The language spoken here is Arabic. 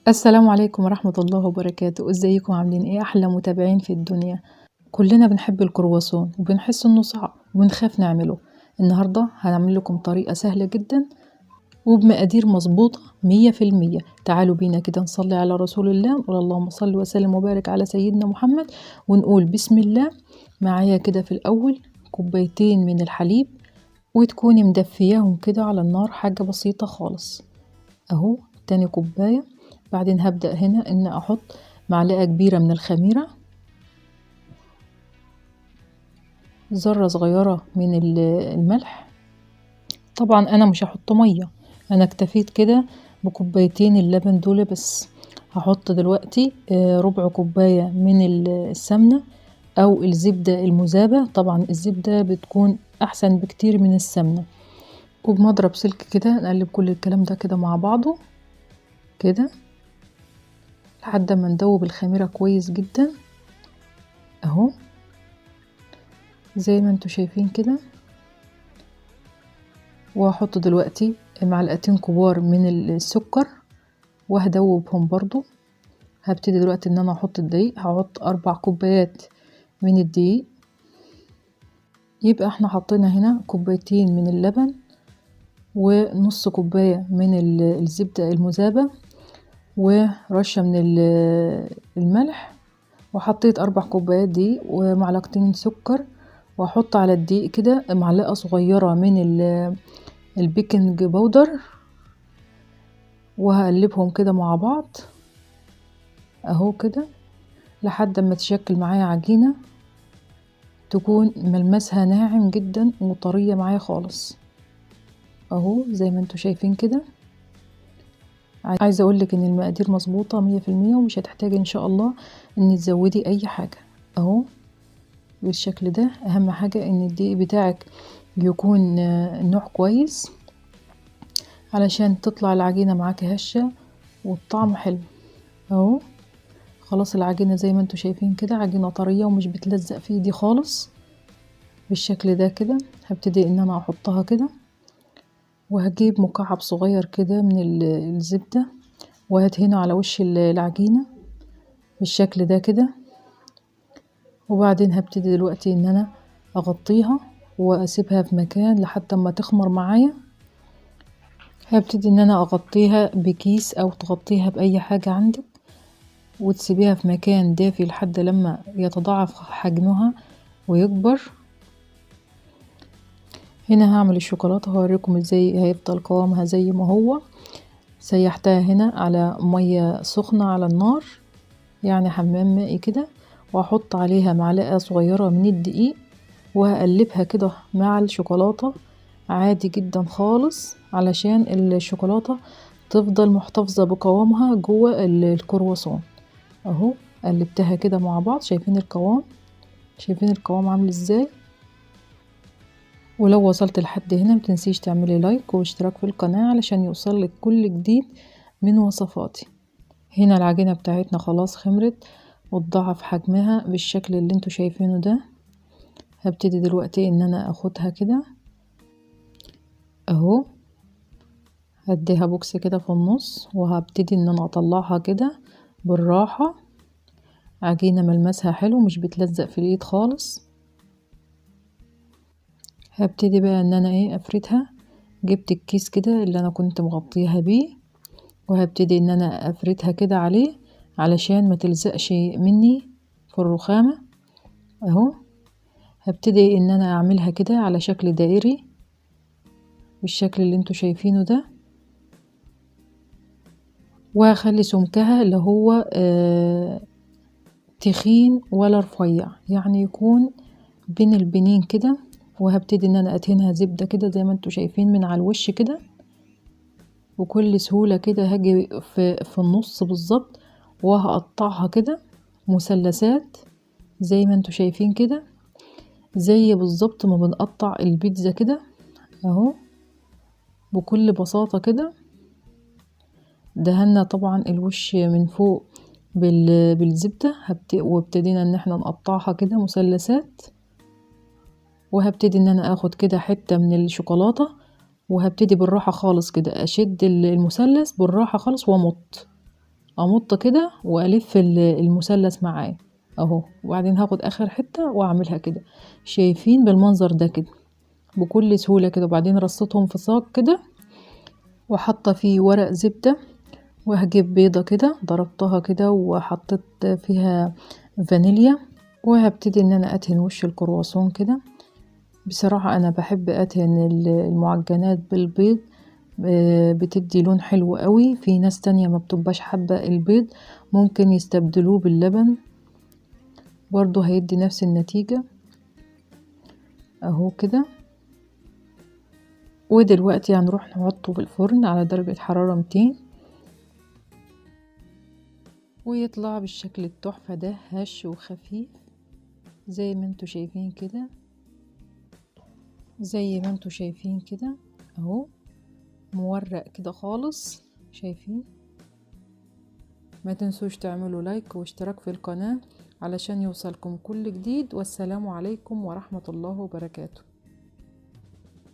السلام عليكم ورحمة الله وبركاته. ازيكم عاملين ايه؟ احلى متابعين في الدنيا. كلنا بنحب الكرواسون وبنحس انه صعب وبنخاف نعمله. النهاردة هنعمل لكم طريقة سهلة جدا وبمقادير مظبوطة 100%. تعالوا بينا كده نصلي على رسول الله ونقول اللهم صل وسلم وبارك على سيدنا محمد ونقول بسم الله. معايا كده في الاول كوبايتين من الحليب وتكوني مدفياهم كده على النار، حاجة بسيطة خالص اهو. تاني كوباية. بعدين هبدأ هنا ان احط معلقة كبيرة من الخميرة، ذرة صغيرة من الملح. طبعا انا مش هحط مية، انا اكتفيت كده بكوبايتين اللبن دول بس. هحط دلوقتي ربع كوباية من السمنة او الزبدة المذابة. طبعا الزبدة بتكون احسن بكتير من السمنة. وبمضرب سلك كده نقلب كل الكلام ده كده مع بعضه كده لحد ما ندوب الخميرة كويس جدا اهو زي ما انتوا شايفين كده. وهحط دلوقتي معلقتين كبار من السكر وهدوبهم برضو. هبتدي دلوقتي ان انا احط الدقيق، هحط 4 كوبايات من الدقيق. يبقى احنا حطينا هنا كوبايتين من اللبن ونص كوباية من الزبدة المذابة ورشة من الملح، وحطيت 4 كوبايات دقيق ومعلقتين سكر. واحط على الدقيق كده معلقة صغيرة من البيكنج باودر وهقلبهم كده مع بعض اهو كده لحد ما تشكل معايا عجينة تكون ملمسها ناعم جدا وطرية معايا خالص اهو زي ما انتوا شايفين كده. عايزة اقولك ان المقادير مظبوطة 100% ومش هتحتاج ان شاء الله ان تزودي اي حاجة اهو بالشكل ده. اهم حاجة ان الدقيق بتاعك يكون نوع كويس علشان تطلع العجينة معاك هشة والطعم حلو اهو. خلاص العجينة زي ما انتوا شايفين كده عجينة طرية ومش بتلزق في ايدي خالص بالشكل ده كده. هبتدي ان انا احطها كده وهجيب مكعب صغير كده من الزبدة وهدهنه على وش العجينة بالشكل ده كده. وبعدين هبتدي دلوقتي ان انا اغطيها واسيبها في مكان لحد ما تخمر معايا. هبتدي ان انا اغطيها بكيس او تغطيها باي حاجة عندك وتسيبيها في مكان دافي لحد لما يتضاعف حجمها ويكبر. هنا هعمل الشوكولاتة هوريكم ازاي هيفضل قوامها زي ما هو. سيحتها هنا على مية سخنة على النار يعني حمام مائي كده، واحط عليها معلقة صغيرة من الدقيق وهقلبها كده مع الشوكولاتة عادي جدا خالص علشان الشوكولاتة تفضل محتفظة بقوامها جوه الكرواسون اهو. قلبتها كده مع بعض. شايفين القوام؟ شايفين القوام عامل ازاي؟ ولو وصلت لحد هنا متنسيش تعملي لايك واشتراك في القناة علشان يوصلك كل جديد من وصفاتي. هنا العجينة بتاعتنا خلاص خمرت وتضاعف حجمها بالشكل اللي انتوا شايفينه ده. هبتدي دلوقتي ان انا اخدها كده اهو، هديها بوكس كده في النص وهبتدي ان انا اطلعها كده بالراحة. عجينة ملمسها حلو مش بتلزق في الايد خالص. هبتدي بقى ان انا افردها. جبت الكيس كده اللي انا كنت مغطيها بيه وهبتدي ان انا افردها كده عليه علشان ما تلزقش مني في الرخامة اهو. هبتدي ان انا اعملها كده على شكل دائري بالشكل اللي انتوا شايفينه ده، وهخلي سمكها اللي هو تخين ولا رفيع يعني يكون بين البنين كده. وهبتدي ان انا ادهنها زبدة كده زي ما انتوا شايفين من على الوش كده بكل سهولة كده. هاجي في النص بالظبط وهقطعها كده مثلثات زي ما انتوا شايفين كده، زي بالظبط ما بنقطع البيتزا كده اهو بكل بساطة كده. دهنا طبعا الوش من فوق بالزبدة وابتدينا ان احنا نقطعها كده مثلثات. وهبتدي ان انا اخد كده حتة من الشوكولاتة وهبتدي بالراحة خالص كده اشد المثلث بالراحة خالص وامط امط كده والف المثلث معايا اهو، وبعدين هاخد اخر حتة واعملها كده. شايفين بالمنظر ده كده بكل سهولة كده. وبعدين رصيتهم في صاج كده وحاطة فيه ورق زبدة، وهجيب بيضة كده ضربتها كده وحطيت فيها فانيليا، وهبتدي ان انا ادهن وش الكرواسون كده. بصراحة انا بحب ادهن المعجنات بالبيض، بتدي لون حلو قوي. في ناس تانية ما بتبقاش حابة البيض، ممكن يستبدلوه باللبن برضو هيدي نفس النتيجة اهو كده. ودلوقتي هنروح نحطه في الفرن على درجة حرارة 200 ويطلع بالشكل التحفة ده، هش وخفيف زي ما انتوا شايفين كده، زي ما انتوا شايفين كده اهو، مورق كده خالص. شايفين؟ ما تنسوش تعملوا لايك واشتراك في القناة علشان يوصلكم كل جديد. والسلام عليكم ورحمة الله وبركاته.